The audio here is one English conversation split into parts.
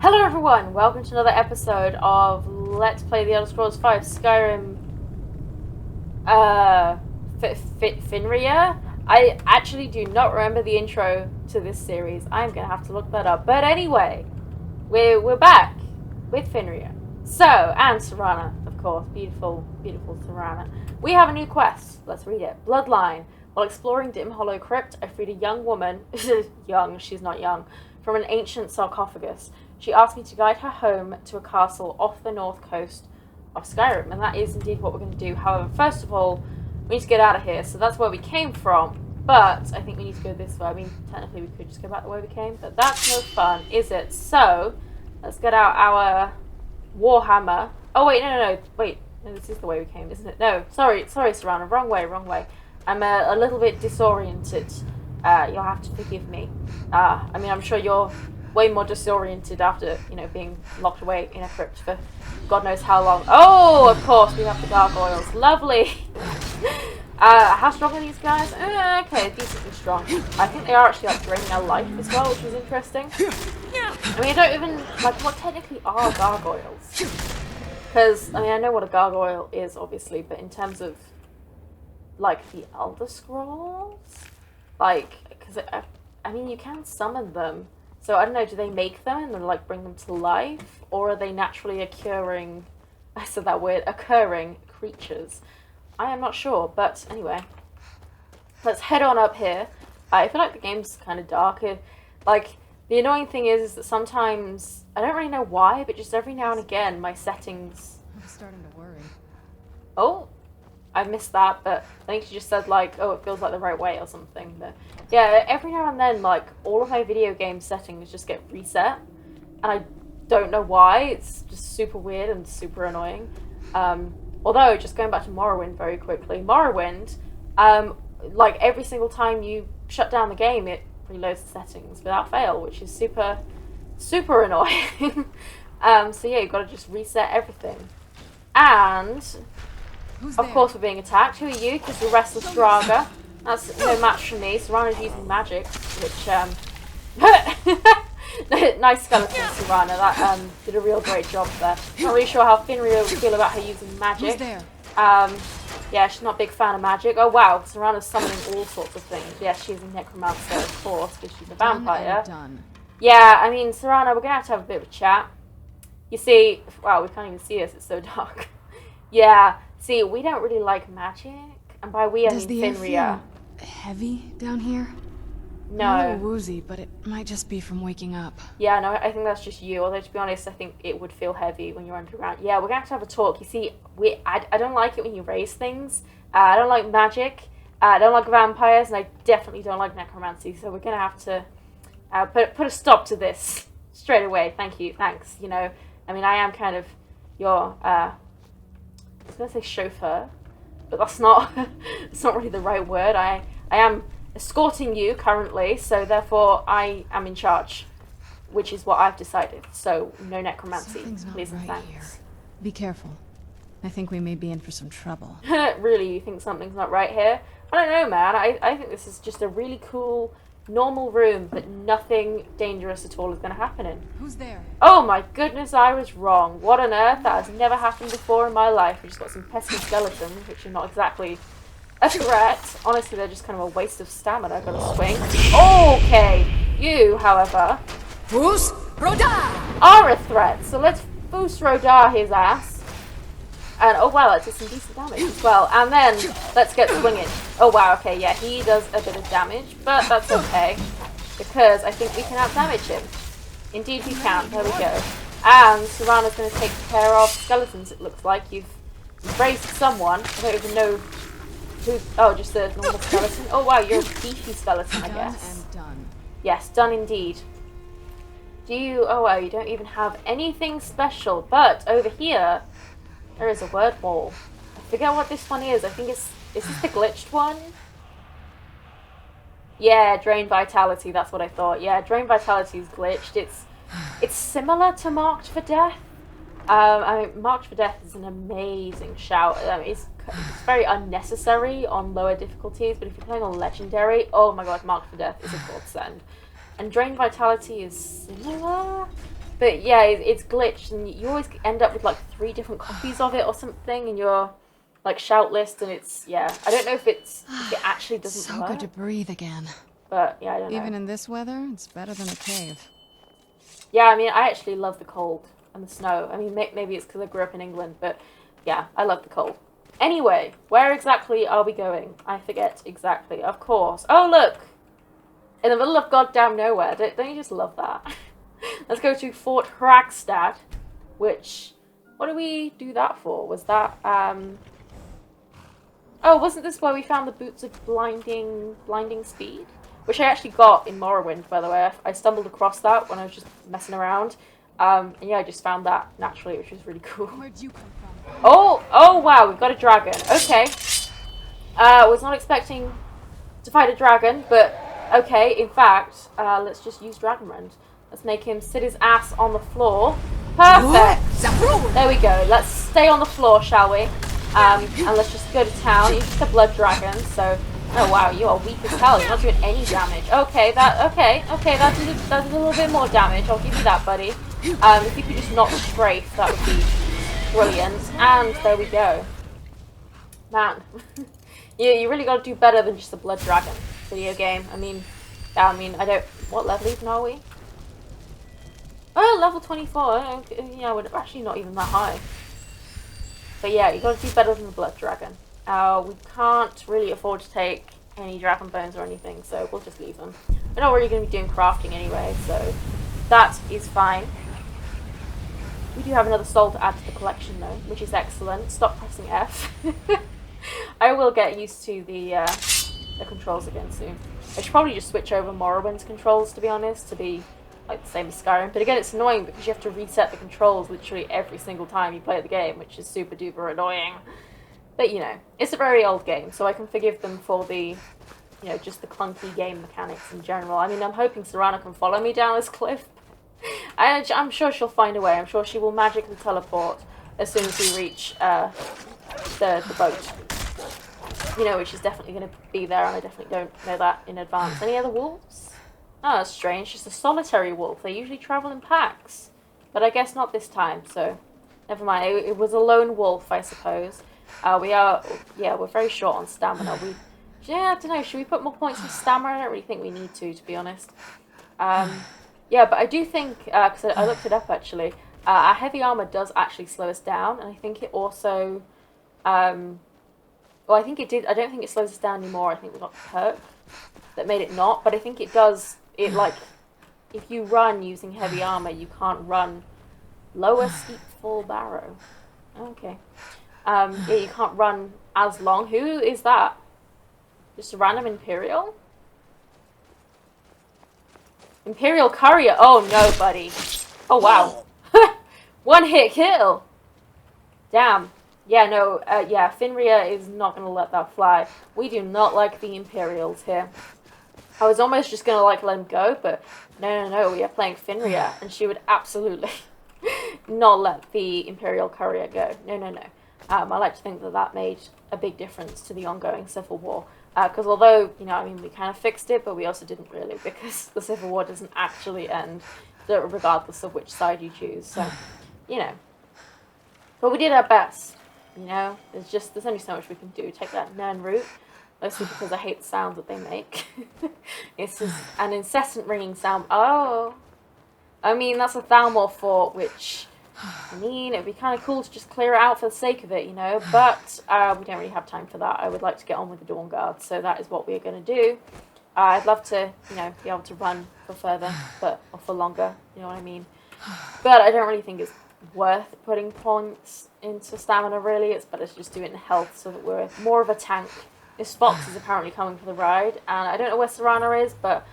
Hello everyone, welcome to another episode of Let's Play The Elder Scrolls V Skyrim Finria. I actually do not remember the intro to this series. I'm gonna have to look that up. But anyway, we're back with Finria. So, and Serana, of course. Beautiful, beautiful Serana. We have a new quest. Let's read it. Bloodline. While exploring Dim Hollow Crypt, I freed a young woman, young, she's not young, from an ancient sarcophagus. She asked me to guide her home to a castle off the north coast of Skyrim, and that is indeed what we're going to do. However, first of all, we need to get out of here, so that's where we came from, but I think we need to go this way. I mean, technically we could just go back the way we came, but that's no fun, is it? So, let's get out our Warhammer. Oh, wait, no, wait, no, this is the way we came, isn't it? No, sorry, Serana, wrong way. I'm a little bit disoriented. You'll have to forgive me. I mean, I'm sure you're way more disoriented after, being locked away in a crypt for God knows how long. Oh, of course, we have the gargoyles. Lovely. How strong are these guys? Okay, decently strong. I think they are actually, draining our life as well, which is interesting. I mean, I don't even, what technically are gargoyles? Because, I mean, I know what a gargoyle is, obviously, but in terms of, the Elder Scrolls? Because, I mean, you can summon them. So, I don't know, do they make them and then, bring them to life? Or are they naturally occurring creatures? I am not sure, but anyway. Let's head on up here. I feel like the game's kind of dark. The annoying thing is that sometimes, I don't really know why, but just every now and again, my settings... I'm starting to worry. Oh, I missed that, but I think she just said, oh, it feels like the right way or something. But yeah, every now and then, all of my video game settings just get reset, and I don't know why. It's just super weird and super annoying. Although, just going back to Morrowind very quickly, Morrowind, every single time you shut down the game, it reloads the settings without fail, which is super, super annoying. So yeah, you've got to just reset everything. And... of course we're being attacked. Who are you? Because you're Restless Draga. That's no match for me. Serana's using magic, which, nice skeleton, Serana. That, did a real great job there. Not really sure how Finria would feel about her using magic. Who's there? Yeah, she's not a big fan of magic. Oh, wow. Serana's summoning all sorts of things. Yeah, she's a necromancer, of course, because she's a vampire. Done. Yeah, I mean, Serana, we're going to have a bit of a chat. You see, wow, we can't even see us. It's so dark. Yeah. See, we don't really like magic, and by we I mean Finria. Heavy down here? No. I'm a little woozy, but it might just be from waking up. Yeah, no, I think that's just you. Although to be honest, I think it would feel heavy when you're underground. Yeah, we're gonna have a talk. You see, I don't like it when you raise things. I don't like magic. I don't like vampires, and I definitely don't like necromancy. So we're gonna have to put a stop to this straight away. Thank you, thanks. I mean, I am kind of your I was going to say chauffeur, but that's not really the right word. I am escorting you currently, so therefore I am in charge, which is what I've decided. So no necromancy, Something's not please and right thanks. here. Be careful. I think we may be in for some trouble. Really, you think something's not right here? I don't know, man. I think this is just a really cool, normal room that nothing dangerous at all is going to happen in. Who's there? Oh my goodness, I was wrong. What on earth? That has never happened before in my life. We just got some pesky skeletons, which are not exactly a threat. Honestly, they're just kind of a waste of stamina. I've got to swing. Okay, you, however, Who's Rodar? are a threat. So let's Foos Rodar his ass. And oh wow, that did some decent damage as well. And then let's get swinging. Oh wow, okay, yeah, he does a bit of damage, but that's okay because I think we can outdamage him. Indeed, we can. There we go. And Serana's going to take care of skeletons. It looks like you've raised someone. I don't even know who. Oh, just a normal skeleton. Oh wow, you're a beefy skeleton, I guess. Done and done. Yes, done indeed. Do you? Oh wow, you don't even have anything special. But over here. There is a word wall. I forget what this one is. I think is this the glitched one? Yeah, drain vitality, that's what I thought. Yeah, drain vitality is glitched. It's similar to Marked for Death. I mean, Marked for Death is an amazing shout. It's very unnecessary on lower difficulties, but if you're playing on Legendary, oh my god, Marked for Death is a godsend. And Drain Vitality is similar. But yeah, it's glitched, and you always end up with like 3 different copies of it or something in your like shout list, and it's yeah. I don't know if it actually doesn't So work. good to breathe again. But yeah, I don't know. Even in this weather, it's better than a cave. Yeah, I mean, I actually love the cold and the snow. I mean, maybe it's because I grew up in England, but yeah, I love the cold. Anyway, where exactly are we going? I forget exactly. Of course. Oh, look! In the middle of goddamn nowhere. Don't you just love that? Let's go to Fort Hragstad, which... What do we do that for? Was that, Oh, wasn't this where we found the boots of blinding speed? Which I actually got in Morrowind, by the way. I stumbled across that when I was just messing around. And yeah, I just found that naturally, which was really cool. Where'd you come from? Oh wow, we've got a dragon. Okay. Was not expecting to fight a dragon, but okay, in fact, let's just use Dragon Rend. Let's make him sit his ass on the floor. Perfect! There we go. Let's stay on the floor, shall we? And let's just go to town. You're just a blood dragon, so... Oh wow, you are weak as hell. You're not doing any damage. Okay, that did a little bit more damage. I'll give you that, buddy. If you could just not strafe, that would be brilliant. And there we go. Man. You really got to do better than just a blood dragon video game. I mean, I don't... What level even are we? Oh, level 24. Yeah, we're actually not even that high. But yeah, you got to do better than the blood dragon. We can't really afford to take any dragon bones or anything, so we'll just leave them. We're not really going to be doing crafting anyway, so that is fine. We do have another soul to add to the collection though, which is excellent. Stop pressing F. I will get used to the controls again soon. I should probably just switch over Morrowind's controls, to be honest, to be like the same as Skyrim. But again, it's annoying because you have to reset the controls literally every single time you play the game, which is super duper annoying. But you know, it's a very old game, so I can forgive them for the, you know, just the clunky game mechanics in general. I mean, I'm hoping Serana can follow me down this cliff. I'm sure she'll find a way. I'm sure she will magically teleport as soon as we reach the boat. You know, which is definitely going to be there, and I definitely don't know that in advance. Any other wolves? Oh, that's strange. Just a solitary wolf. They usually travel in packs. But I guess not this time, so never mind. It was a lone wolf, I suppose. We're very short on stamina. I don't know, should we put more points in stamina? I don't really think we need to be honest. Yeah, but I do think, because I looked it up actually, our heavy armor does actually slow us down, and I think it also, well, I think it did, I don't think it slows us down anymore. I think we got the perk that made it not, but I think it does, like, if you run using heavy armor, you can't run lower steep full barrow. Okay. Yeah, you can't run as long. Who is that? Just a random Imperial? Imperial Courier. Oh no, buddy. Oh wow. One hit kill. Damn. Yeah, no, yeah, Finria is not going to let that fly. We do not like the Imperials here. I was almost just going to like let him go, but no, we are playing Finria, and she would absolutely not let the Imperial Courier go. No. I like to think that that made a big difference to the ongoing Civil War. Because although, you know, I mean, we kind of fixed it, but we also didn't really, because the Civil War doesn't actually end, regardless of which side you choose. So, you know. But we did our best, you know. There's only so much we can do. Take that Nern route, mostly because I hate the sound that they make. It's just an incessant ringing sound. Oh. I mean, that's a Thalmor fort, which... I mean, it'd be kind of cool to just clear it out for the sake of it, you know, but we don't really have time for that. I would like to get on with the Dawn Guard, so that is what we're going to do. I'd love to, you know, be able to run for further, or for longer, you know what I mean. But I don't really think it's worth putting points into stamina, really. It's better to just do it in health so that we're more of a tank. This Fox is apparently coming for the ride, and I don't know where Serana is, but...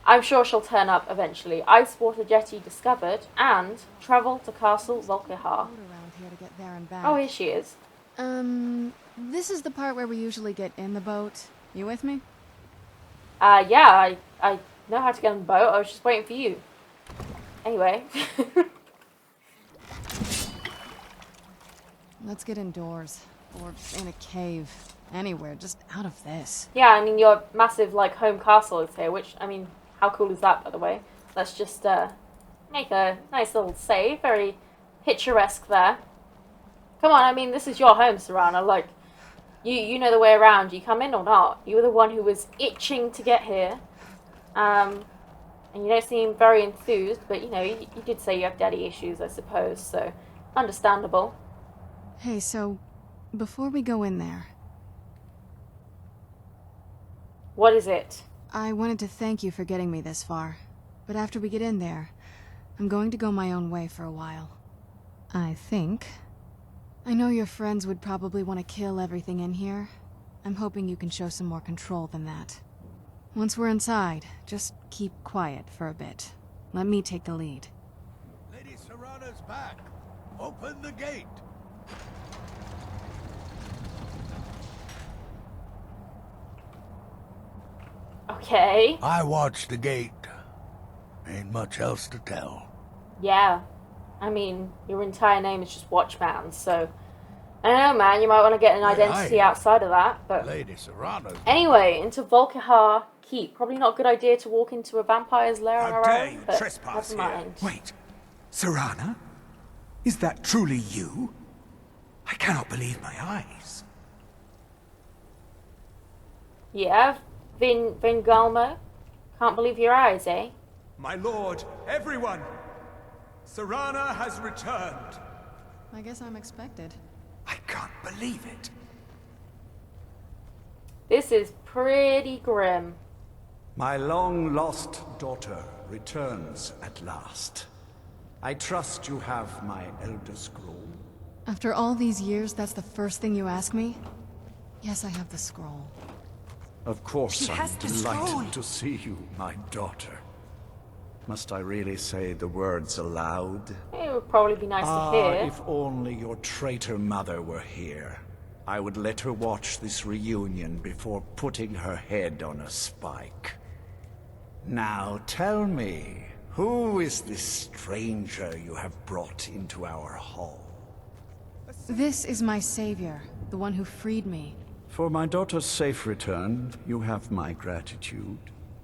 I'm sure she'll turn up eventually. Ice water jetty discovered, and travel to Castle Volkihar. Around here to get there and back. Oh, here she is. This is the part where we usually get in the boat. You with me? Yeah, I know how to get on the boat. I was just waiting for you. Anyway. Let's get indoors. Or in a cave. Anywhere, just out of this. Yeah, I mean, your massive, like, home castle is here, which, I mean... How cool is that, by the way? Let's just Make a nice little save. Very picturesque there. Come on, I mean, this is your home, Serana. Like, you know the way around. You come in or not. You were the one who was itching to get here. And you don't seem very enthused, but, you know, you did say you have daddy issues, I suppose, so understandable. Hey, so, before we go in there... What is it? I wanted to thank you for getting me this far. But after we get in there, I'm going to go my own way for a while. I think. I know your friends would probably want to kill everything in here. I'm hoping you can show some more control than that. Once we're inside, just keep quiet for a bit. Let me take the lead. Lady Serana's back. Open the gate. Okay. I watched the gate. Ain't much else to tell. Yeah. I mean, your entire name is just Watchman, so... I don't know, man. You might want to get an identity outside of that, but... Lady Serana's... Anyway, into Volkihar Keep. Probably not a good idea to walk into a vampire's lair on our own, but never mind. Wait. Serana? Is that truly you? I cannot believe my eyes. Yeah, Vingalmo? Can't believe your eyes, eh? My lord, everyone! Serana has returned! I guess I'm expected. I can't believe it. This is pretty grim. My long-lost daughter returns at last. I trust you have my Elder Scroll. After all these years, that's the first thing you ask me? Yes, I have the scroll. Of course, She I'm has the scroll. delighted to see you, my daughter. Must I really say the words aloud? It would probably be nice to hear. If only your traitor mother were here. I would let her watch this reunion before putting her head on a spike. Now tell me, who is this stranger you have brought into our hall? This is my savior, the one who freed me. For my daughter's safe return, you have my gratitude.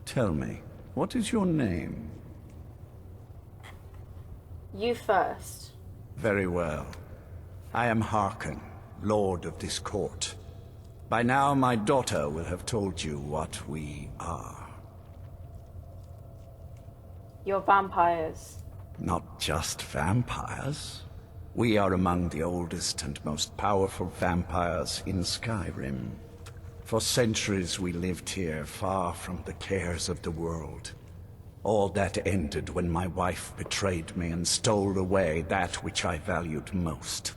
Tell me, what is your name? You first. Very well. I am Harkon, Lord of this court. By now my daughter will have told you what we are. You're vampires. Not just vampires. We are among the oldest and most powerful vampires in Skyrim. For centuries we lived here, far from the cares of the world. All that ended when my wife betrayed me and stole away that which I valued most.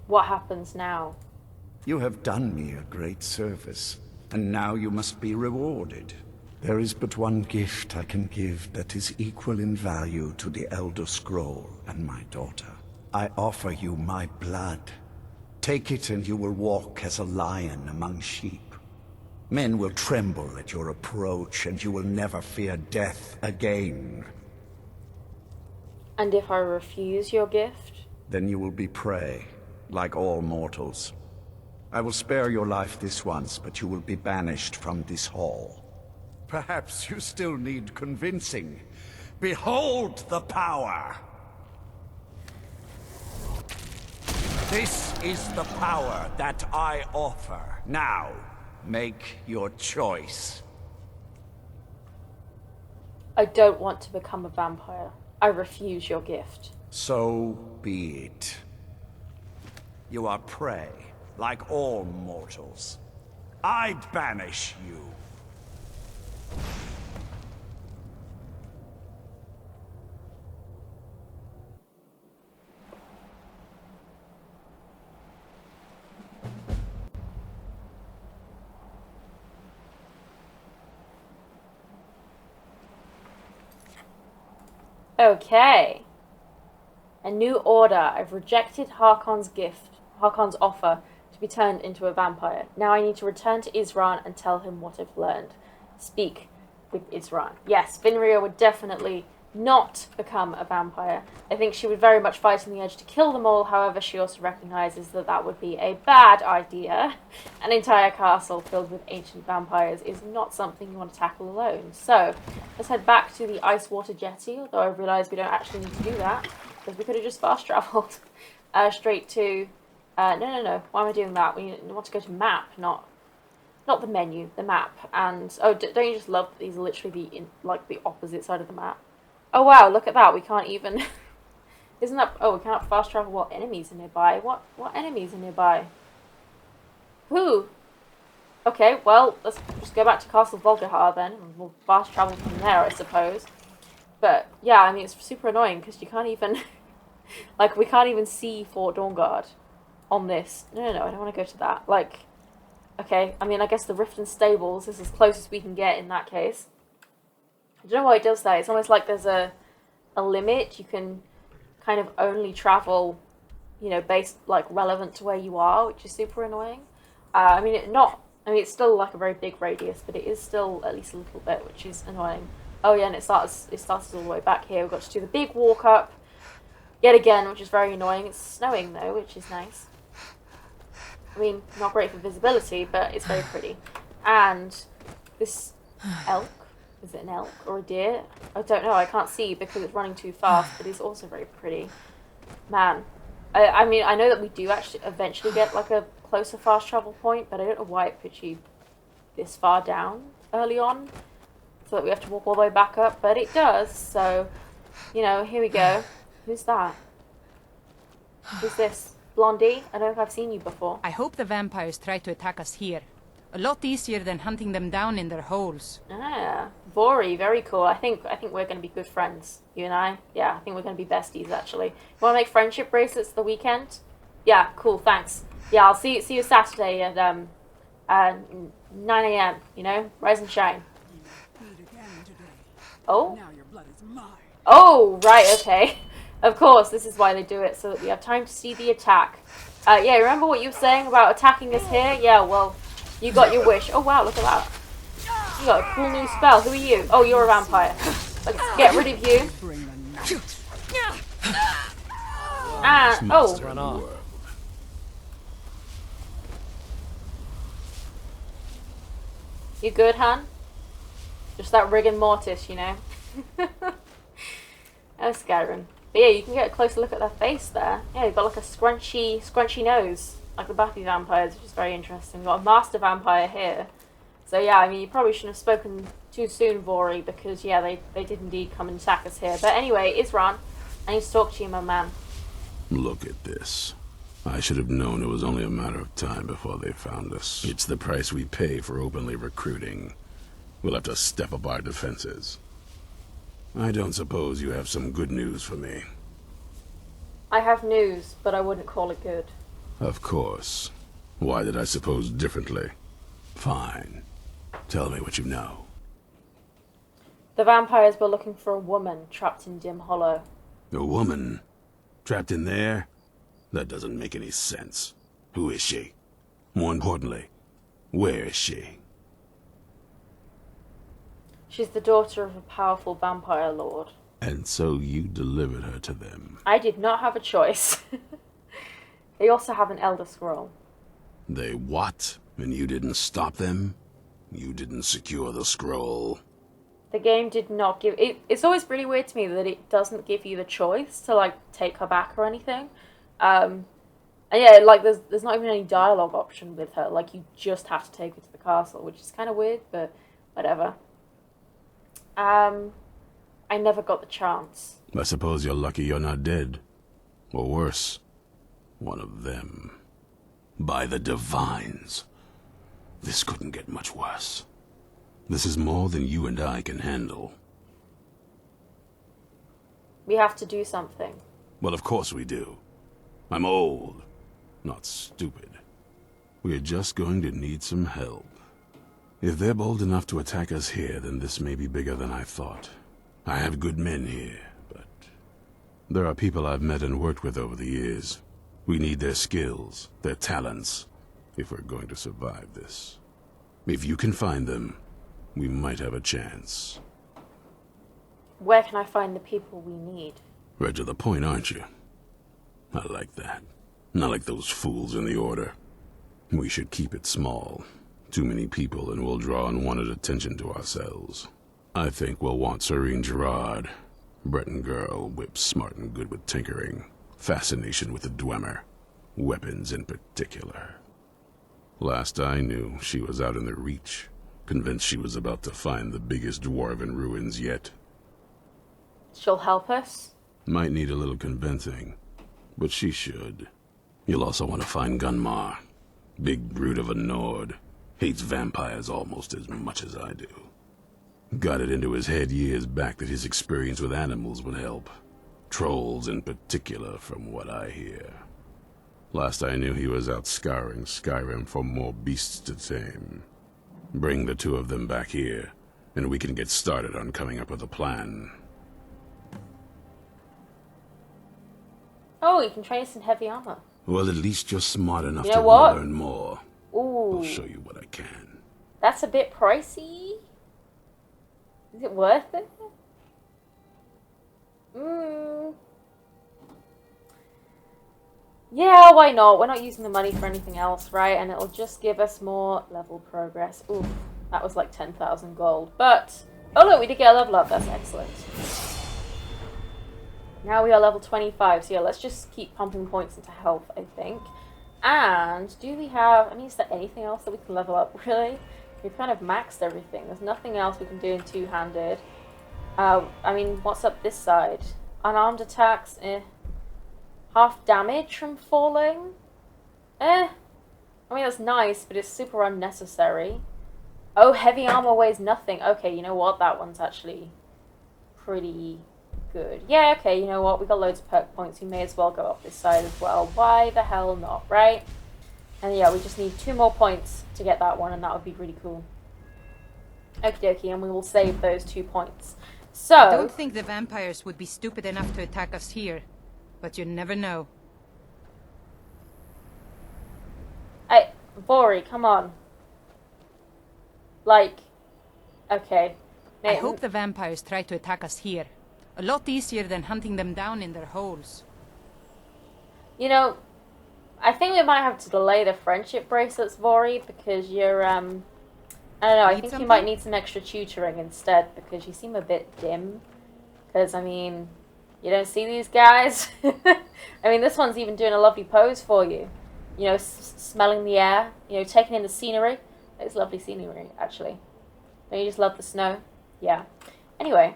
What happens now? You have done me a great service, and now you must be rewarded. There is but one gift I can give that is equal in value to the Elder Scroll and my daughter. I offer you my blood. Take it and you will walk as a lion among sheep. Men will tremble at your approach, and you will never fear death again. And if I refuse your gift? Then you will be prey, like all mortals. I will spare your life this once, but you will be banished from this hall. Perhaps you still need convincing. Behold the power! This is the power that I offer. Now, make your choice. I don't want to become a vampire. I refuse your gift. So be it. You are prey, like all mortals. I banish you. Okay. A new order. I've rejected Harkon's offer to be turned into a vampire. Now I need to return to Isran and tell him what I've learned. Speak with Isran. Yes, Finria would definitely not become a vampire. I think she would very much fight on the edge to kill them all. However, she also recognizes that that would be a bad idea. An entire castle filled with ancient vampires is not something you want to tackle alone. So, let's head back to the ice water jetty, although I realise we don't actually need to do that, because we could have just fast travelled straight to... no. Why am I doing that? We want to go to map, not the menu, the map. And, oh, don't you just love that these are literally the opposite side of the map? Oh wow, look at that, we can't even... Isn't that... Oh, we cannot fast travel while enemies are nearby. What enemies are nearby? Who? Okay, well, let's just go back to Castle Volgahar then, and we'll fast travel from there, I suppose. But, yeah, I mean, it's super annoying, because you can't even... like, we can't even see Fort Dawnguard on this. No, I don't want to go to that. Like, okay, I mean, I guess the Riften Stables is as close as we can get in that case. I don't know why it does that. It's almost like there's a limit. You can kind of only travel, you know, based, like, relevant to where you are, which is super annoying. I mean, it's still, like, a very big radius, but it is still at least a little bit, which is annoying. Oh, yeah, and it starts all the way back here. We've got to do the big walk up yet again, which is very annoying. It's snowing, though, which is nice. I mean, not great for visibility, but it's very pretty. And this elk, is it an elk or a deer? I don't know, I can't see because it's running too fast, but it's also very pretty. Man, I mean, I know that we do actually eventually get like a closer fast travel point, but I don't know why it puts you this far down early on, so that we have to walk all the way back up, but it does, so, you know, here we go. Who's that? Who's this? Blondie? I don't know if I've seen you before. I hope the vampires try to attack us here. A lot easier than hunting them down in their holes. Ah, Vori, very cool. I think we're going to be good friends, you and I. Yeah, I think we're going to be besties, actually. You want to make friendship bracelets the weekend? Yeah, cool, thanks. Yeah, I'll see you Saturday at 9 a.m., you know? Rise and shine. Oh? Now your blood is mine. Oh, right, okay. Of course, this is why they do it, so that we have time to see the attack. Yeah, remember what you were saying about attacking us here? Yeah, well, you got your wish. Oh, wow, look at that. You got a cool new spell. Who are you? Oh, you're a vampire. Let's get rid of you. And, oh. Run off. You good, Han? Just that rigor mortis, you know? Oh, Skyrim. But yeah, you can get a closer look at their face there. Yeah, they've got like a scrunchy nose, like the Buffy vampires, which is very interesting. We've got a master vampire here. So yeah, I mean, you probably shouldn't have spoken too soon, Vori, because yeah, they did indeed come and attack us here. But anyway, Isran, I need to talk to you, my man. Look at this. I should have known it was only a matter of time before they found us. It's the price we pay for openly recruiting. We'll have to step up our defenses. I don't suppose you have some good news for me. I have news, but I wouldn't call it good. Of course. Why did I suppose differently? Fine. Tell me what you know. The vampires were looking for a woman trapped in Dim Hollow. A woman? Trapped in there? That doesn't make any sense. Who is she? More importantly, where is she? She's the daughter of a powerful vampire lord. And so you delivered her to them. I did not have a choice. They also have an Elder Scroll. They what? And you didn't stop them? You didn't secure the scroll? The game did not give... It's always really weird to me that it doesn't give you the choice to, like, take her back or anything. And yeah, like, there's not even any dialogue option with her. Like, you just have to take her to the castle, which is kind of weird, but whatever. I never got the chance. I suppose you're lucky you're not dead. Or worse, one of them. By the Divines. This couldn't get much worse. This is more than you and I can handle. We have to do something. Well, of course we do. I'm old, not stupid. We're just going to need some help. If they're bold enough to attack us here, then this may be bigger than I thought. I have good men here, but there are people I've met and worked with over the years. We need their skills, their talents, if we're going to survive this. If you can find them, we might have a chance. where can I find the people we need? Right to the point, aren't you? I like that. Not like those fools in the Order. We should keep it small. Too many people and we'll draw unwanted attention to ourselves. I think we'll want Serene Gerard. Breton girl, whip smart and good with tinkering. Fascination with the Dwemer. Weapons in particular. Last I knew, she was out in the Reach, convinced she was about to find the biggest dwarven ruins yet. She'll help us? Might need a little convincing, but she should. You'll also want to find Gunmar. Big brute of a Nord. Hates vampires almost as much as I do. Got it into his head years back that his experience with animals would help. Trolls in particular, from what I hear. Last I knew he was out scouring Skyrim for more beasts to tame. Bring the two of them back here, and we can get started on coming up with a plan. Oh, you can train us in heavy armor. Well, at least you're smart enough You to know want what? to learn more. Ooh. I'll show you what I can. That's a bit pricey. Is it worth it? Yeah, why not? We're not using the money for anything else, right? And it'll just give us more level progress. Oof, that was like 10,000 gold. But, oh look, we did get a level up. That's excellent. Now we are level 25. So yeah, let's just keep pumping points into health, I think. And do we have, I mean, is there anything else that we can level up, really? We've kind of maxed everything. There's nothing else we can do in two-handed. I mean, what's up this side? Unarmed attacks, Half damage from falling? I mean, that's nice, but it's super unnecessary. Oh, heavy armor weighs nothing. Okay, you know what? That one's actually pretty good. Yeah, okay, you know what? We got loads of perk points. We may as well go up this side as well. Why the hell not, right? And yeah, we just need 2 more points to get that one, and that would be really cool. Okie dokie, and we will save those 2 points. So, I don't think the vampires would be stupid enough to attack us here, but you never know. Hey, Vori, come on. Like, okay. I hope the vampires try to attack us here. A lot easier than hunting them down in their holes. You know, I think we might have to delay the friendship bracelets, Vori, because you're, I don't know, I think you might need some extra tutoring instead, because you seem a bit dim. Because, I mean, you don't see these guys? I mean, this one's even doing a lovely pose for you. You know, smelling the air, you know, taking in the scenery. It's lovely scenery, actually. Don't you just love the snow? Yeah. Anyway,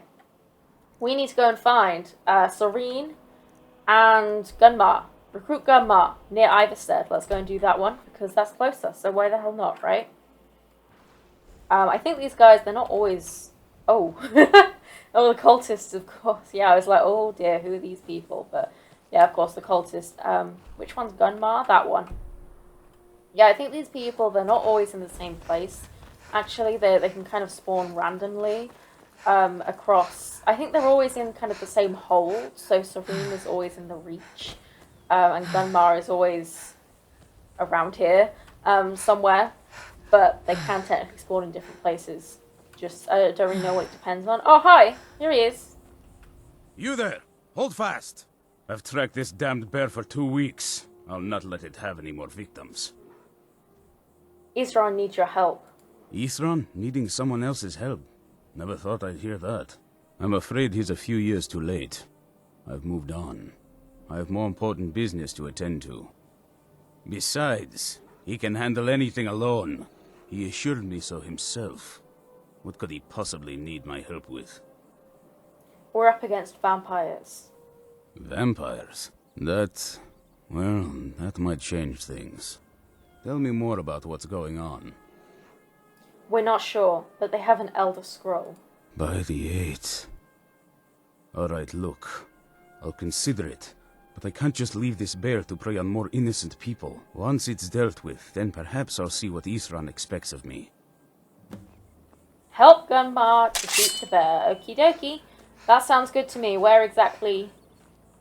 we need to go and find Serene and Gunmar. Recruit Gunmar near Iverstead. Let's go and do that one, because that's closer, so why the hell not, right? I think these guys, they're not always... Oh. Oh, the cultists, of course. Yeah, I was like, oh dear, who are these people? But, yeah, of course, the cultists. Which one's Gunmar? That one. Yeah, I think these people, they're not always in the same place. Actually, they can kind of spawn randomly across... I think they're always in kind of the same hold. So Serene is always in the Reach. And Gunmar is always around here somewhere. But they can technically spawn in different places. Just, I don't really know what it depends on. Oh, hi! Here he is. You there! Hold fast! I've tracked this damned bear for 2 weeks. I'll not let it have any more victims. Isran needs your help. Isran needing someone else's help? Never thought I'd hear that. I'm afraid he's a few years too late. I've moved on. I have more important business to attend to. Besides, he can handle anything alone. He assured me so himself. What could he possibly need my help with? We're up against vampires. Vampires? That might change things. Tell me more about what's going on. We're not sure, but they have an Elder Scroll. By the 8th. Alright, look. I'll consider it. But I can't just leave this bear to prey on more innocent people. Once it's dealt with, then perhaps I'll see what Isran expects of me. Help Gunmar to shoot the bear. Okie dokie. That sounds good to me. Where exactly...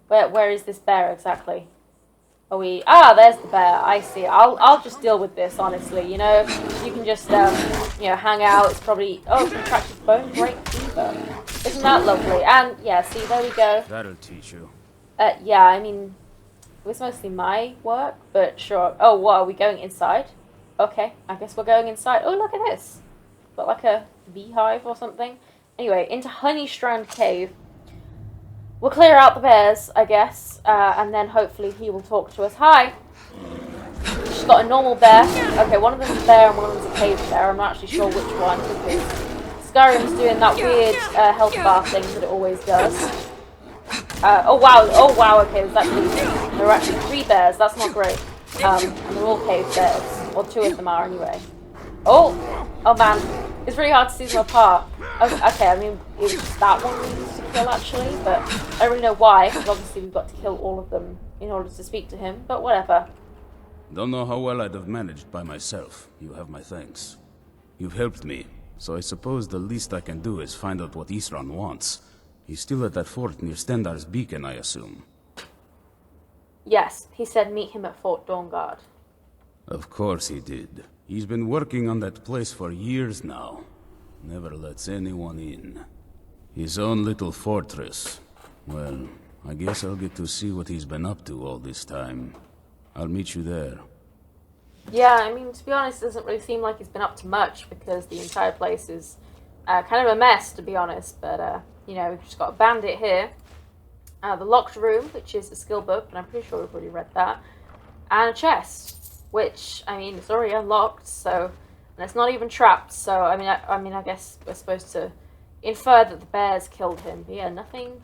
Where is this bear exactly? Are we... Ah, there's the bear. I see. I'll just deal with this, honestly. You know, you can just, you know, hang out. It's probably... Oh, contracted bone break fever. Isn't that lovely? And yeah, see, there we go. That'll teach you. Yeah, I mean, it was mostly my work, but sure. Oh, what, are we going inside? Okay, I guess we're going inside. Oh, look at this. Got like a beehive or something. Anyway, into Honeystrand Cave. We'll clear out the bears, I guess, and then hopefully he will talk to us. Hi! She's got a normal bear. Okay, one of them's a bear and one of them's a cave bear. I'm not actually sure which one, because Skyrim's doing that weird health bar thing that it always does. Oh wow, okay, there are actually 3 bears, that's not great. And they're all cave bears, or 2 of them are anyway. Oh man, it's really hard to see them apart. Okay, I mean, it was just that one we used to kill actually, but I don't really know why, because obviously we've got to kill all of them in order to speak to him, but whatever. Don't know how well I'd have managed by myself. You have my thanks. You've helped me, so I suppose the least I can do is find out what Isran wants. He's still at that fort near Stendar's beacon, I assume. Yes, he said meet him at Fort Dawnguard. Of course he did. He's been working on that place for years now. Never lets anyone in. His own little fortress. Well, I guess I'll get to see what he's been up to all this time. I'll meet you there. Yeah, I mean, to be honest, it doesn't really seem like he's been up to much, because the entire place is kind of a mess, to be honest. But, you know, we've just got a bandit here. The locked room, which is a skill book, but I'm pretty sure we've already read that. And a chest, which, I mean, it's already unlocked, so... And it's not even trapped, so, I mean, I guess we're supposed to infer that the bears killed him. But yeah, nothing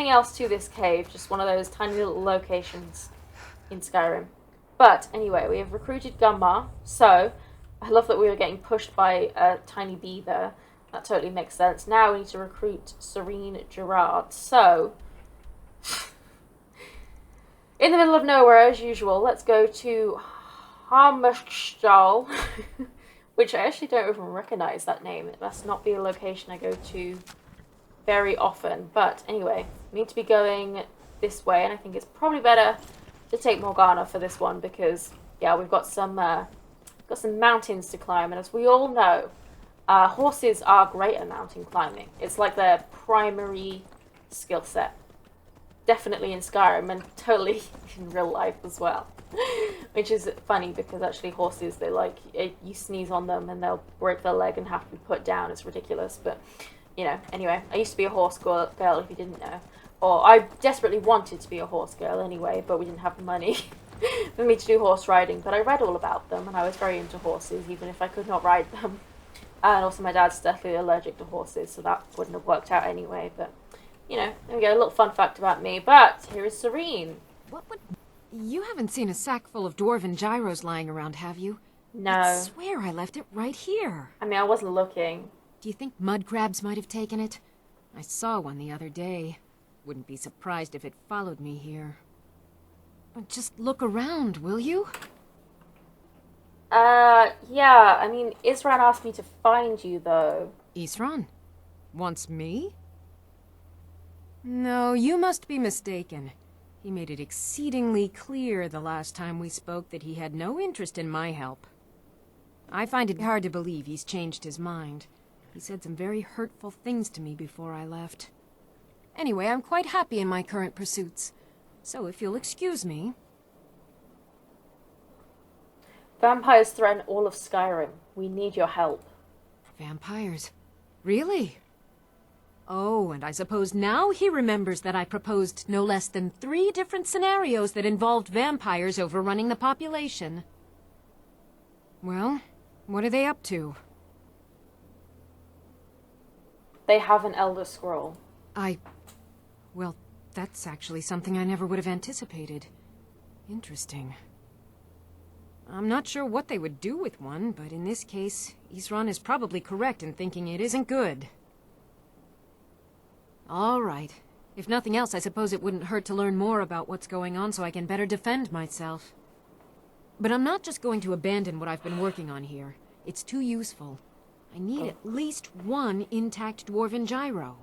else to this cave, just one of those tiny little locations in Skyrim. But anyway, we have recruited Gunmar, so I love that we were getting pushed by a tiny bee there. That totally makes sense. Now we need to recruit Serene Gerard. So, in the middle of nowhere as usual, let's go to Hammerstall, which I actually don't even recognize that name. It must not be a location I go to very often. But anyway, we need to be going this way, and I think it's probably better to take Morgana for this one because, yeah, we've got some mountains to climb, and as we all know, horses are great at mountain climbing. It's like their primary skill set. Definitely in Skyrim, and totally in real life as well. Which is funny because actually horses, they like, you sneeze on them and they'll break their leg and have to be put down. It's ridiculous, but, you know, anyway, I used to be a horse girl if you didn't know. Or I desperately wanted to be a horse girl anyway, but we didn't have the money for me to do horse riding. But I read all about them, and I was very into horses, even if I could not ride them. And also my dad's deathly allergic to horses, so that wouldn't have worked out anyway. But, you know, there we go, a little fun fact about me. But here is Serene. What would... You haven't seen a sack full of dwarven gyros lying around, have you? No. I swear I left it right here. I mean, I wasn't looking. Do you think mud crabs might have taken it? I saw one the other day. Wouldn't be surprised if it followed me here. Just look around, will you? Yeah, I mean, Isran asked me to find you, though. Isran? Wants me? No, you must be mistaken. He made it exceedingly clear the last time we spoke that he had no interest in my help. I find it hard to believe he's changed his mind. He said some very hurtful things to me before I left. Anyway, I'm quite happy in my current pursuits. So if you'll excuse me... Vampires threaten all of Skyrim. We need your help. Vampires? Really? Oh, and I suppose now he remembers that I proposed no less than 3 different scenarios that involved vampires overrunning the population. Well, what are they up to? They have an Elder Scroll. Well, that's actually something I never would have anticipated. Interesting. I'm not sure what they would do with one, but in this case, Isran is probably correct in thinking it isn't good. All right. If nothing else, I suppose it wouldn't hurt to learn more about what's going on so I can better defend myself. But I'm not just going to abandon what I've been working on here. It's too useful. I need at least 1 intact dwarven gyro.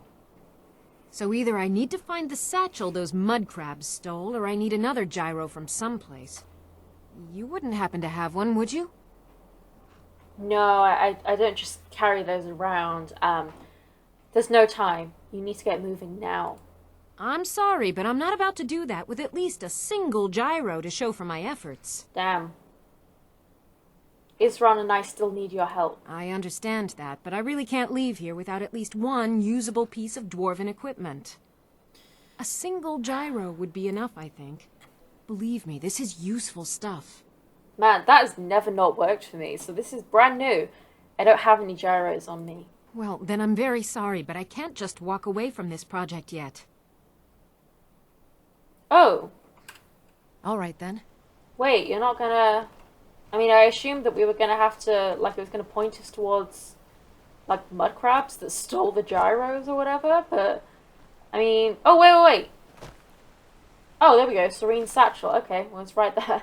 So either I need to find the satchel those mud crabs stole, or I need another gyro from someplace. You wouldn't happen to have one, would you? No, I don't just carry those around. There's no time. You need to get moving now. I'm sorry, but I'm not about to do that with at least a single gyro to show for my efforts. Damn. Isran and I still need your help. I understand that, but I really can't leave here without at least one usable piece of dwarven equipment. A single gyro would be enough, I think. Believe me, this is useful stuff. Man, that has never not worked for me, so this is brand new. I don't have any gyros on me. Well, then I'm very sorry, but I can't just walk away from this project yet. Oh. All right, then. Wait, you're not gonna... I mean, I assumed that we were gonna have to, like, it was gonna point us towards, like, mud crabs that stole the gyros or whatever, but... I mean... Oh, wait. Oh, there we go. Serene Satchel. Okay, well, it's right there.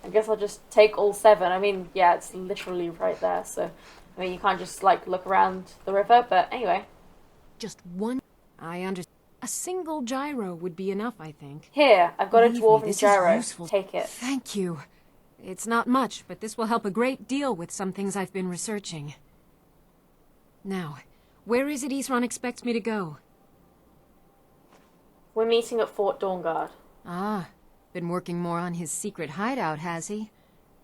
I guess I'll just take all 7. I mean, yeah, it's literally right there, so... I mean, you can't just, like, look around the river, but anyway. Just one... I understand. A single gyro would be enough, I think. Here, I've got Believe a me, dwarven this is gyro. useful. Take it. Thank you. It's not much, but this will help a great deal with some things I've been researching. Now, where is it Isran expects me to go? We're meeting at Fort Dawnguard. Ah, been working more on his secret hideout, has he?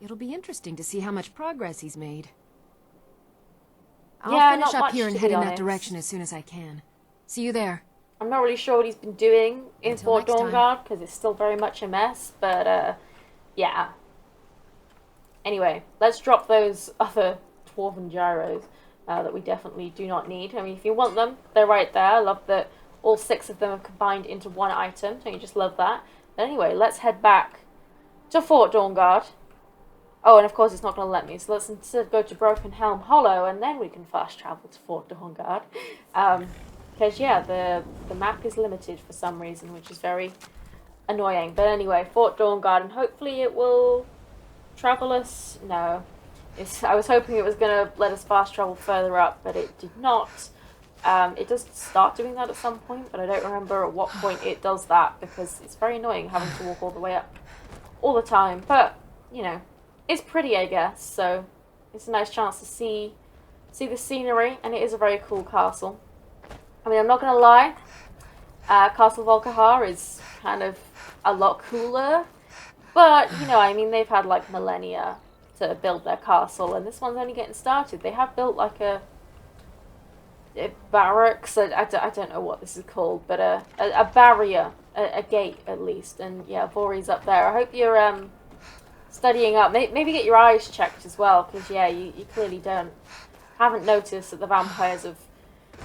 It'll be interesting to see how much progress he's made. I'll Yeah, finish not up much, here and to head be in that honest. direction as soon as I can. See you there. I'm not really sure what he's been doing in Until Fort next time. Dawnguard, because it's still very much a mess, but, yeah. Anyway, let's drop those other dwarven gyros that we definitely do not need. I mean, if you want them, they're right there. I love that all 6 of them are combined into one item. Don't you just love that? But anyway, let's head back to Fort Dawnguard. Oh, and of course it's not going to let me, so let's instead go to Broken Helm Hollow, and then we can fast travel to Fort Dawnguard. Because, yeah, the map is limited for some reason, which is very annoying. But anyway, Fort Dawnguard, and hopefully it will travel us... No. I was hoping it was going to let us fast travel further up, but it did not. It does start doing that at some point, but I don't remember at what point it does that, because it's very annoying having to walk all the way up all the time. But, you know, it's pretty, I guess, so it's a nice chance to see the scenery, and it is a very cool castle. I mean, I'm not going to lie, Castle Volkihar is kind of a lot cooler, but, you know, I mean, they've had, like, millennia to build their castle, and this one's only getting started. They have built, like, a barracks, I don't know what this is called, but a barrier, a gate, at least, and, yeah, Vori's up there. I hope you're, studying up. Maybe get your eyes checked as well, because, yeah, you clearly haven't noticed that the vampires have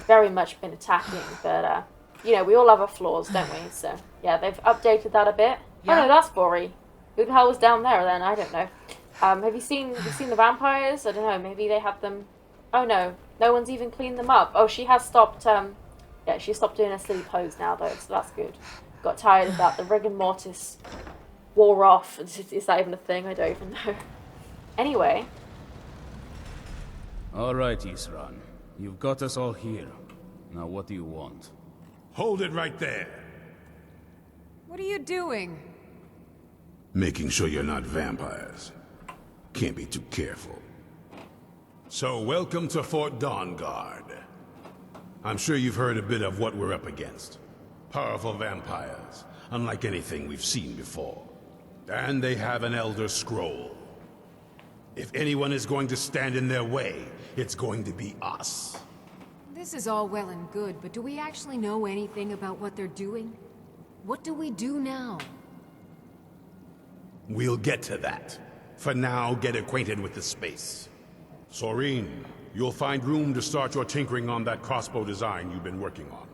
very much been attacking, but, you know, we all have our flaws, don't we? So, yeah, they've updated that a bit. Yeah. Oh, no, that's Vori. Who the hell was down there, then? I don't know. Have you seen the vampires? I don't know, maybe they have them... Oh, no. No one's even cleaned them up. Oh, she has stopped, yeah, she stopped doing a silly pose now, though, so that's good. Got tired of that. The rigor mortis wore off. Is that even a thing? I don't even know. Anyway. Alright, Isran. You've got us all here. Now what do you want? Hold it right there. What are you doing? Making sure you're not vampires. Can't be too careful. So, welcome to Fort Dawnguard. I'm sure you've heard a bit of what we're up against. Powerful vampires, unlike anything we've seen before. And they have an Elder Scroll. If anyone is going to stand in their way, it's going to be us. This is all well and good, but do we actually know anything about what they're doing? What do we do now? We'll get to that. For now, get acquainted with the space. Soreen, you'll find room to start your tinkering on that crossbow design you've been working on.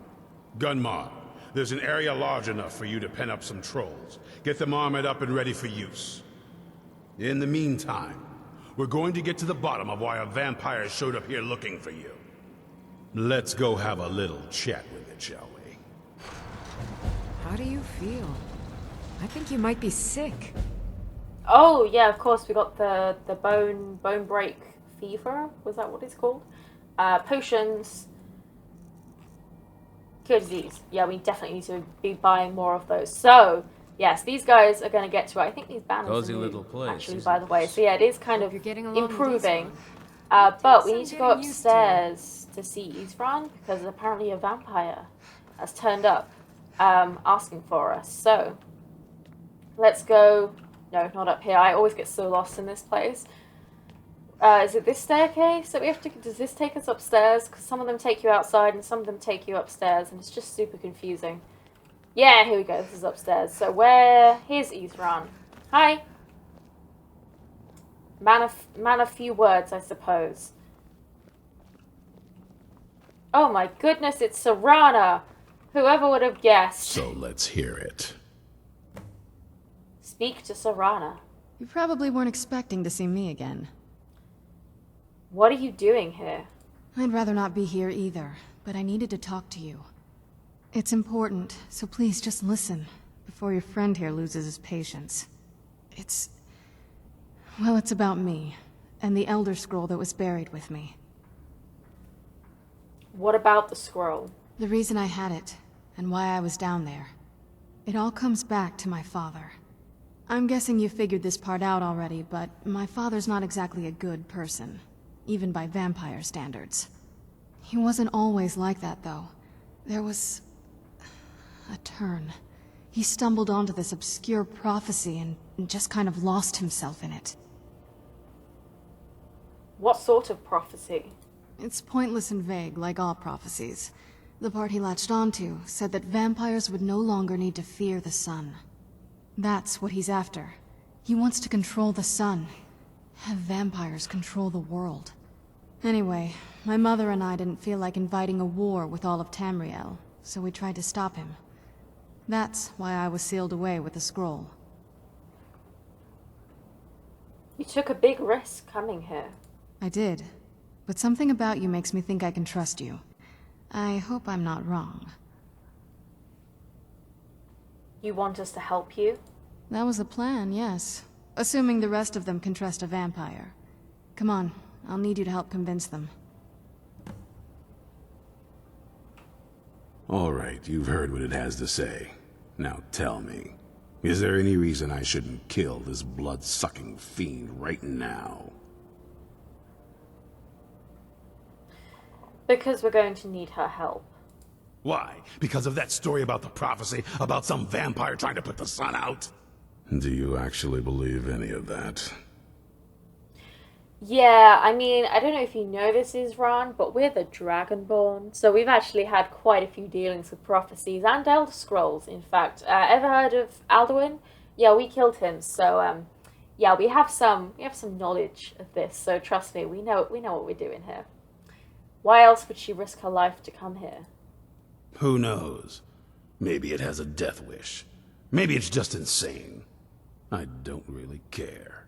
Gunmar, there's an area large enough for you to pen up some trolls. Get them armored up and ready for use. In the meantime, we're going to get to the bottom of why a vampire showed up here looking for you. Let's go have a little chat with it, shall we? How do you feel? I think you might be sick. Oh, yeah, of course, we got the bone break fever. Was that what it's called? Potions. Cure disease. Yeah, we definitely need to be buying more of those. So, yes, these guys are going to get to it. I think these banners Cozy are new, little place, actually, isn't by the way. So, yeah, it is kind of You're getting along with this improving. one. But we I'm need to go getting used to it. upstairs to see Isran because apparently a vampire has turned up asking for us. So, let's go. No, not up here. I always get so lost in this place. Is it this staircase that we have to... Does this take us upstairs? Because some of them take you outside and some of them take you upstairs, and it's just super confusing. Yeah, here we go. This is upstairs. So where... Here's Isran. Hi. Man of few words, I suppose. Oh my goodness, it's Serana! Whoever would have guessed. So let's hear it. Speak to Serana. You probably weren't expecting to see me again. What are you doing here? I'd rather not be here either, but I needed to talk to you. It's important, so please just listen, before your friend here loses his patience. Well, it's about me, and the Elder Scroll that was buried with me. What about the scroll? The reason I had it, and why I was down there. It all comes back to my father. I'm guessing you figured this part out already, but my father's not exactly a good person, even by vampire standards. He wasn't always like that, though. There was a turn. He stumbled onto this obscure prophecy and just kind of lost himself in it. What sort of prophecy? It's pointless and vague, like all prophecies. The part he latched onto said that vampires would no longer need to fear the sun. That's what he's after. He wants to control the sun. Have vampires control the world. Anyway, my mother and I didn't feel like inviting a war with all of Tamriel, so we tried to stop him. That's why I was sealed away with the scroll. You took a big risk coming here. I did. But something about you makes me think I can trust you. I hope I'm not wrong. You want us to help you? That was the plan, yes. Assuming the rest of them can trust a vampire. Come on, I'll need you to help convince them. All right, you've heard what it has to say. Now tell me, is there any reason I shouldn't kill this blood-sucking fiend right now? Because we're going to need her help. Why? Because of that story about the prophecy, about some vampire trying to put the sun out? Do you actually believe any of that? Yeah, I mean, I don't know if you know this, Isran, but we're the Dragonborn, so we've actually had quite a few dealings with prophecies and Elder Scrolls, in fact. Ever heard of Alduin? Yeah, we killed him, so, yeah, we have some knowledge of this, so trust me, we know what we're doing here. Why else would she risk her life to come here? Who knows? Maybe it has a death wish. Maybe it's just insane. I don't really care.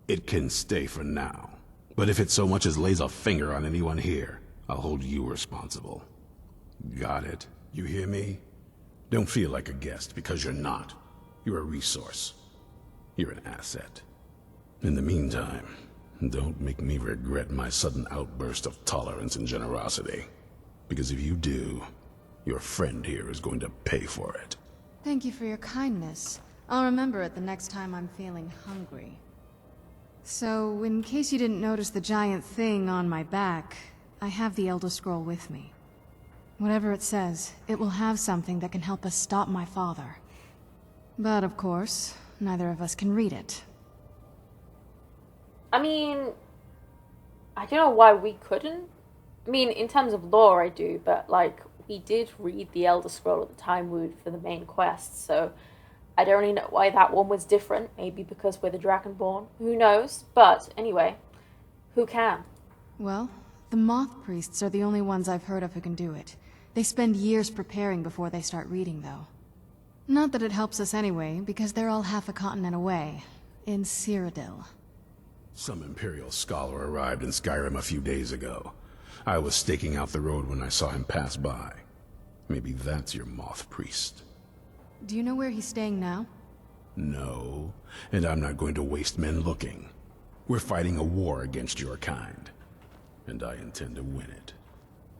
It can stay for now. But if it so much as lays a finger on anyone here, I'll hold you responsible. Got it? You hear me? Don't feel like a guest, because you're not. You're a resource. You're an asset. In the meantime, don't make me regret my sudden outburst of tolerance and generosity. Because if you do, your friend here is going to pay for it. Thank you for your kindness. I'll remember it the next time I'm feeling hungry. So, in case you didn't notice the giant thing on my back, I have the Elder Scroll with me. Whatever it says, it will have something that can help us stop my father. But of course, neither of us can read it. I mean, I don't know why we couldn't. I mean, in terms of lore, I do, but, like, we did read the Elder Scroll at the time we for the main quest, so I don't really know why that one was different. Maybe because we're the Dragonborn. Who knows? But, anyway, who can? Well, the Moth Priests are the only ones I've heard of who can do it. They spend years preparing before they start reading, though. Not that it helps us anyway, because they're all half a continent away, in Cyrodiil. Some Imperial scholar arrived in Skyrim a few days ago. I was staking out the road when I saw him pass by. Maybe that's your Moth Priest. Do you know where he's staying now? No, and I'm not going to waste men looking. We're fighting a war against your kind, and I intend to win it.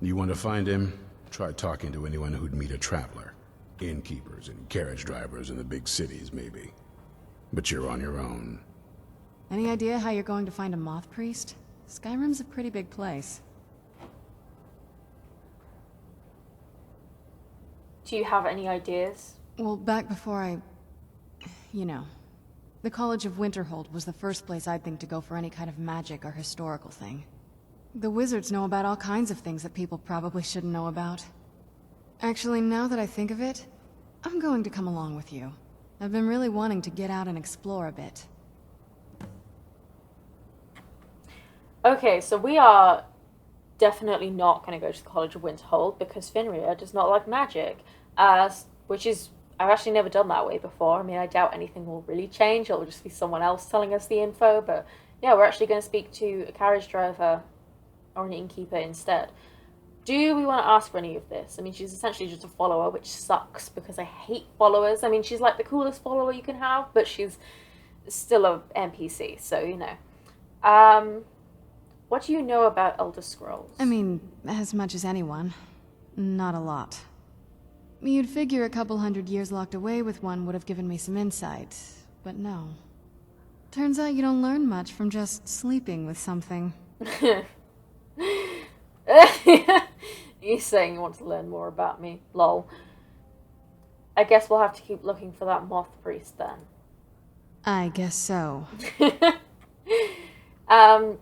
You want to find him? Try talking to anyone who'd meet a traveler. Innkeepers and carriage drivers in the big cities, maybe. But you're on your own. Any idea how you're going to find a Moth Priest? Skyrim's a pretty big place. Do you have any ideas? Well, back before you know, the College of Winterhold was the first place I'd think to go for any kind of magic or historical thing. The wizards know about all kinds of things that people probably shouldn't know about. Actually, now that I think of it, I'm going to come along with you. I've been really wanting to get out and explore a bit. Okay, so we are definitely not going to go to the College of Winterhold because Finria does not like magic, which is, I've actually never done that way before. I mean, I doubt anything will really change. It'll just be someone else telling us the info, but yeah, we're actually going to speak to a carriage driver or an innkeeper instead. Do we want to ask for any of this? I mean, she's essentially just a follower, which sucks because I hate followers. I mean, she's like the coolest follower you can have, but she's still a NPC, so, you know. What do you know about Elder Scrolls? I mean, as much as anyone. Not a lot. You'd figure a couple 100 years locked away with one would have given me some insight, but no. Turns out you don't learn much from just sleeping with something. You saying you want to learn more about me. Lol. I guess we'll have to keep looking for that moth priest then. I guess so.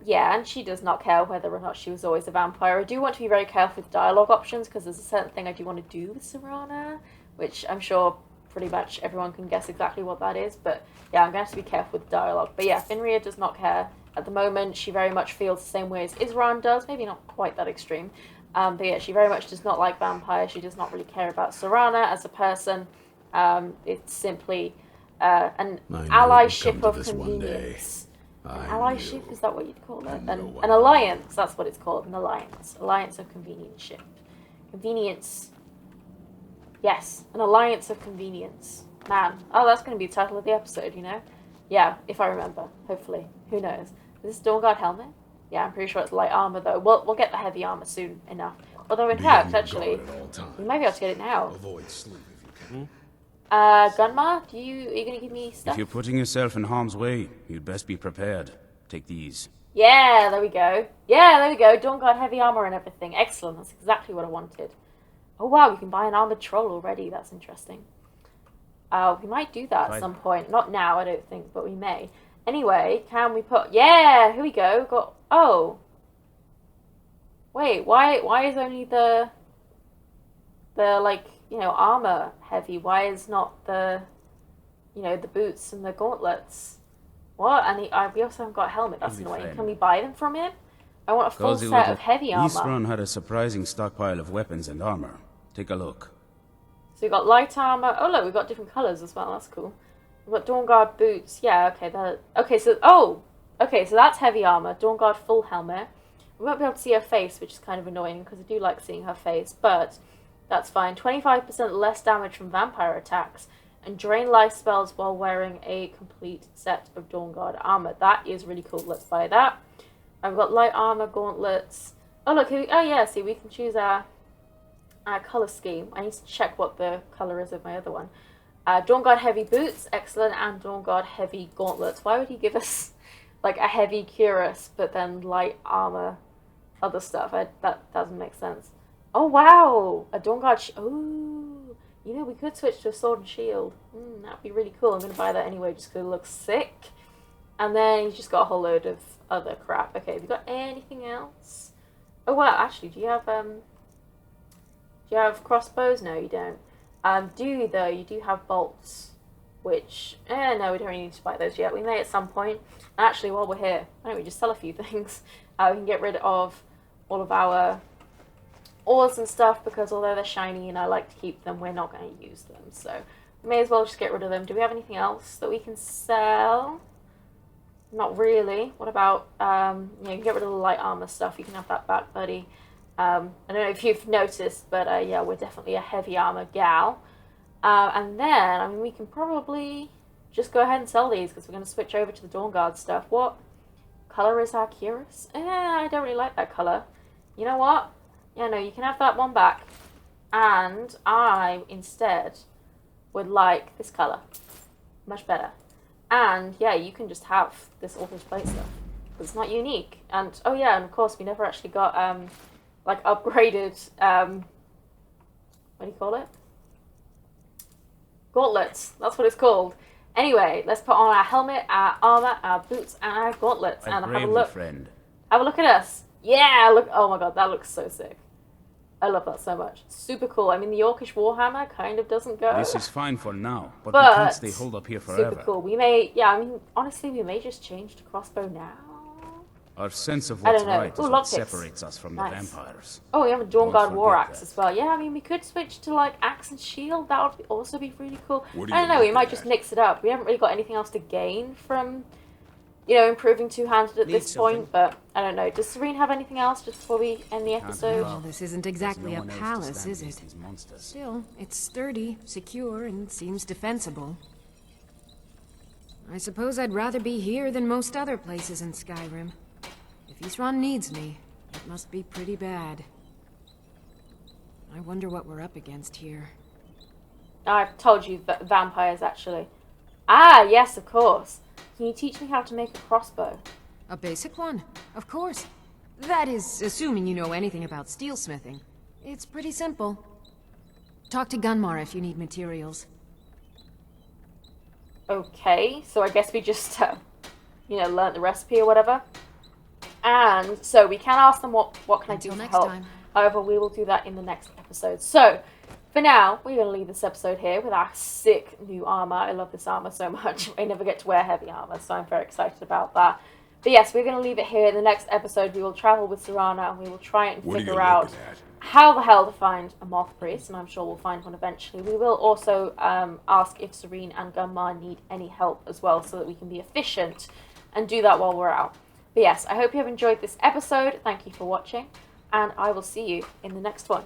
Yeah, and she does not care whether or not she was always a vampire. I do want to be very careful with dialogue options, because there's a certain thing I do want to do with Serana, which I'm sure pretty much everyone can guess exactly what that is, but yeah, I'm going to have to be careful with dialogue. But yeah, Finria does not care. At the moment, she very much feels the same way as Isran does, maybe not quite that extreme. But yeah, she very much does not like vampires. She does not really care about Serana as a person. It's simply an allyship of convenience. An allyship, is that what you'd call it? An alliance, that's what it's called, an alliance. Alliance of convenience. Convenience. Yes, an alliance of convenience. Man, oh, that's going to be the title of the episode, you know? Yeah, if I remember, hopefully. Who knows? Is this Dawnguard helmet? Yeah, I'm pretty sure it's light armor, though. We'll get the heavy armor soon enough. Although, in fact, actually, we might be able to get it now. Avoid sleep if you can. Gunmar, are you going to give me stuff? If you're putting yourself in harm's way, you'd best be prepared. Take these. Yeah, there we go. Yeah, there we go. Dawnguard heavy armor and everything. Excellent. That's exactly what I wanted. Oh, wow, we can buy an armored troll already. That's interesting. We might do that at some point. Not now, I don't think, but we may. Anyway, can we put... Yeah, here we go. Got... Oh. Wait, why is only the like, you know, armor heavy? Why is not the, you know, the boots and the gauntlets? What? And we also haven't got a helmet. That's annoying. Can we buy them from him? I want a full set of heavy armor. Isran had a surprising stockpile of weapons and armor. Take a look. So we've got light armor. Oh, look, we've got different colors as well. That's cool. We've got Dawnguard boots. Yeah, okay. Okay, so that's heavy armor. Dawnguard full helmet. We won't be able to see her face, which is kind of annoying because I do like seeing her face, but that's fine. 25% less damage from vampire attacks and drain life spells while wearing a complete set of Dawnguard armor. That is really cool. Let's buy that. I've got light armor, gauntlets. Oh, look. Oh, yeah. See, we can choose our color scheme. I need to check what the color is of my other one. Dawnguard heavy boots. Excellent. And Dawnguard heavy gauntlets. Why would he give us like a heavy cuirass, but then light armor, other stuff? That doesn't make sense. Oh, wow! A Dawnguard... Oh, you know, we could switch to a sword and shield. That'd be really cool. I'm going to buy that anyway just because it looks sick. And then he's just got a whole load of other crap. Okay, have you got anything else? Oh, wow, actually, do you have crossbows? No, you don't. Do you, though? You do have bolts, which... no, we don't really need to buy those yet. We may at some point. And actually, while we're here, why don't we just sell a few things? We can get rid of all of our ores and stuff, because although they're shiny and I like to keep them, we're not going to use them. So we may as well just get rid of them. Do we have anything else that we can sell? Not really. What about, yeah, you can get rid of the light armor stuff. You can have that back, buddy. I don't know if you've noticed, but yeah, we're definitely a heavy armor gal. And then, I mean, we can probably just go ahead and sell these, because we're going to switch over to the Dawnguard stuff. What color is our cuirass? I don't really like that color. You know what? Yeah, no, you can have that one back. And I, instead, would like this color. Much better. And, yeah, you can just have this Author's Plate stuff. It's not unique. And, oh yeah, and of course, we never actually got, like, upgraded, what do you call it? gauntlets. That's what it's called. Anyway, let's put on our helmet, our armor, our boots, and our gauntlets, and have a look. Friend. Have a look at us. Yeah, look. Oh my god, that looks so sick. I love that so much. Super cool. I mean, the Orcish Warhammer kind of doesn't go. This is fine for now, but we But can't stay holed up here forever. super cool. We may, yeah, I mean, honestly, we may just change to crossbow now. Our sense of I what's don't know. right is Ooh, what lockpicks. separates us from the Nice. vampires. Oh, we have a Dawnguard Won't War forget Axe that. as well. Yeah, I mean, we could switch to, like, Axe and Shield. That would also be really cool. What are I don't you know, we looking might just at? mix it up. We haven't really got anything else to gain from, you know, improving two-handed at Need this point, something? but I don't know. Does Serene have anything else just before we end the episode? Well, this isn't There's exactly no a one else to palace, stand is against it? these monsters. Still, it's sturdy, secure, and seems defensible. I suppose I'd rather be here than most other places in Skyrim. If Isran needs me, it must be pretty bad. I wonder what we're up against here. I've told you that vampires, actually. Ah, yes, of course. Can you teach me how to make a crossbow? A basic one, of course. That is, assuming you know anything about steelsmithing. It's pretty simple. Talk to Gunmar if you need materials. Okay, so I guess we just, you know, learnt the recipe or whatever. And so we can ask them what can Until I do to next help. time. However, we will do that in the next episode. So, for now, we're going to leave this episode here with our sick new armor. I love this armor so much. I never get to wear heavy armor, so I'm very excited about that. But yes, we're going to leave it here. In the next episode, we will travel with Serana and we will try and What are you figure out looking at? how the hell to find a moth priest, and I'm sure we'll find one eventually. We will also ask if Serene and Gunmar need any help as well, so that we can be efficient and do that while we're out. But yes, I hope you have enjoyed this episode. Thank you for watching, and I will see you in the next one.